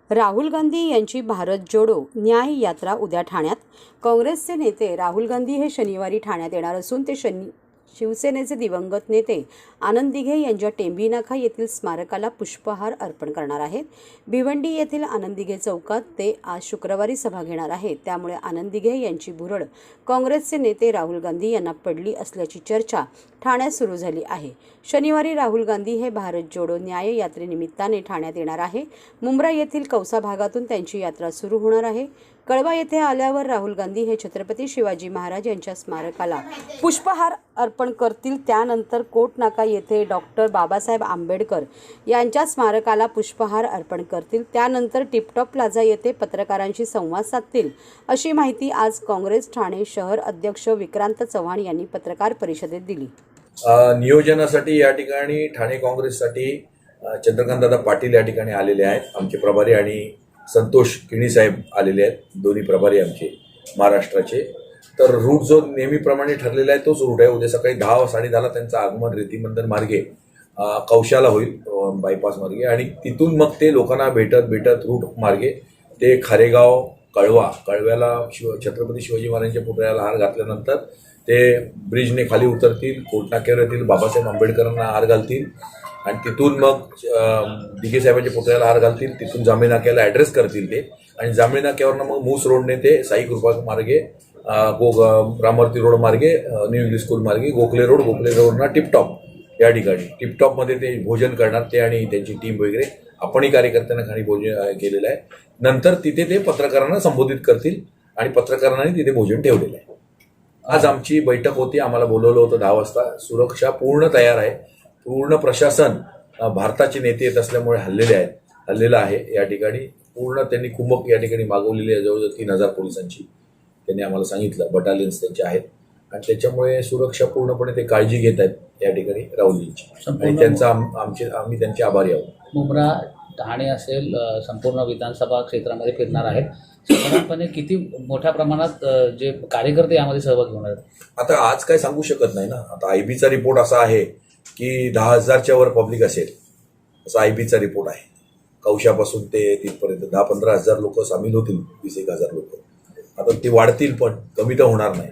राहुल गांधी यांची भारत जोडो न्याय यात्रा उद्या ठाण्यात। काँग्रेसचे नेते राहुल गांधी हे शनिवारी ठाण्यात येणार असून ते शिवसेनेचे दिवंगत नेते आनंद दिघे यांच्या टेंभीनाका येथील स्मारकाला पुष्पहार अर्पण करणार आहेत। भिवंडी येथील आनंद दिघे चौकात ते आज शुक्रवारी सभा घेणार आहेत। त्यामुळे आनंद दिघे यांची भुरळ काँग्रेसचे नेते राहुल गांधी यांना पडली असल्याची चर्चा ठाण्यात सुरू झाली आहे। शनिवारी राहुल गांधी हे भारत जोडो न्याय यात्रेनिमित्ताने ठाण्यात येणार आहे। मुंब्रा येथील कौसा भागातून त्यांची यात्रा सुरू होणार आहे। कळवा येथे आल्यावर राहुल गांधी हे छत्रपती शिवाजी महाराज यांच्या स्मारकाला पुष्पहार अर्पण करतील। त्यानंतर कोटनाका येथे डॉक्टर बाबासाहेब आंबेडकर यांच्या स्मारकाला पुष्पहार अर्पण करतील। त्यानंतर टिपटॉप प्लाझा येथे पत्रकारांशी संवाद साधतील, अशी माहिती आज काँग्रेस ठाणे शहर अध्यक्ष विक्रांत चव्हाण यांनी पत्रकार परिषदेत दिली। नियोजनासाठी या ठिकाणी ठाणे काँग्रेससाठी चंद्रकांतदादा पाटील या ठिकाणी आलेले आहेत। आमचे प्रभारी आणि संतोष किणी साहेब आलेले आहेत, दोन्ही प्रभारी आमचे महाराष्ट्राचे। तर रूट जो नेहमीप्रमाणे ठरलेला आहे तोच रूट आहे। उद्या सकाळी 10-10:30ला त्यांचं आगमन रेतीमंदन मार्गे कौशाला होईल, बायपास मार्गे, आणि तिथून मग ते लोकांना भेटत रूट मार्गे ते खारेगाव कळव्याला छत्रपती शिवाजी महाराजांच्या पुतळ्याला हार घातल्यानंतर ते ब्रिजने खाली उतरतील, कोटनाक्यावर येतील, बाबासाहेब आंबेडकरांना हार घालतील आणि तिथून मग दिघे साहेबांच्या पुतळ्याला हार घालतील। तिथून जांभळी नाक्याला ॲड्रेस करतील ते, आणि जांभळी नाक्यावरनं मग मूस रोडने ते साई कृपा मार्गे रामवर्ती रोड मार्गे न्यू इंग्लिश स्कूल मार्गे गोखले रोडना टिपटॉप या ठिकाणी टिपटॉपमध्ये ते भोजन करणार, ते आणि त्यांची टीम वगैरे। आपणही कार्यकर्त्यांना खाली भोजन केलेलं आहे। नंतर तिथे ते पत्रकारांना संबोधित करतील आणि पत्रकारांनी तिथे भोजन ठेवलेलं आहे। आज आमची बैठक होती, आम्हाला बोलवलं होतं 10 वाजता। सुरक्षा पूर्ण तयार आहे। पूर्ण प्रशासन भारताचे नेते येत असल्यामुळे हल्लेलं आहे या ठिकाणी। पूर्ण त्यांनी कुमक या ठिकाणी मागवलेली आहे, जवळजवळ 3000 पोलिसांची त्यांनी आम्हाला सांगितलं, बटालियन्स त्यांचे आहेत, आणि त्याच्यामुळे सुरक्षा पूर्णपणे ते काळजी घेत आहेत या ठिकाणी राहुलजींची, आणि त्यांचा आम्ही त्यांचे आभारी आहोत। मुंब्रा ठाणे असेल, संपूर्ण विधानसभा क्षेत्रामध्ये फिरणार आहेत। साधारणपणे किती मोठ्या प्रमाणात जे कार्यकर्ते यामध्ये सहभागी होणार आहेत? आता आज काय सांगू शकत नाही ना। आता IBचा रिपोर्ट असा आहे की 10,000च्या वर पब्लिक असेल, असा IBचा रिपोर्ट आहे। कौशापासून ते तिथपर्यंत 10-15 हजार लोक सामील होतील, 20-1,000 लोक। आता ते वाढतील, पण कमी तर होणार नाही।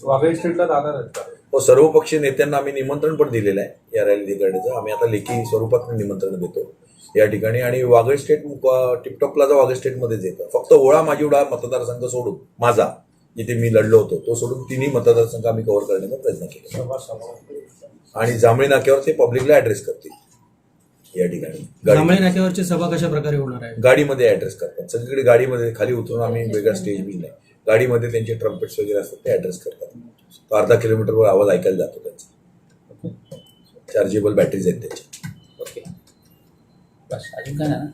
वाघेरी स्ट्रीटला जाणार आहेत का? हो, सर्वपक्षीय नेत्यांना आम्ही निमंत्रण पण दिलेलं आहे या रॅली करण्याचं। आम्ही आता लेखी स्वरूपात निमंत्रण देतो या ठिकाणी, आणि Wagheri state tiptop plaza Wagheri स्टेटमध्येच येतं। फक्त ओळा माजिवडा मतदारसंघ सोडून, माझा जिथे मी लढलो होतो तो सोडून, तिन्ही मतदारसंघ आम्ही कव्हर करण्याचा प्रयत्न केला, आणि जांभळी नाक्यावर ते पब्लिकला ॲड्रेस करतील या ठिकाणी। जांभळी नाक्यावरची सभा कशा प्रकारे होणार आहे? गाडीमध्ये ॲड्रेस करतात, सगळीकडे गाडीमध्ये खाली उतरून, आम्ही वेगळा स्टेज बी नाही, गाडीमध्ये त्यांचे ट्रम्पेट्स वगैरे असतात, ते ॲड्रेस करतात। तो अर्धा किलोमीटरवर आवाज ऐकायला जातो त्यांचा। चार्जेबल बॅटरीज आहेत त्याच्या। ओके, बस अजून काय ना?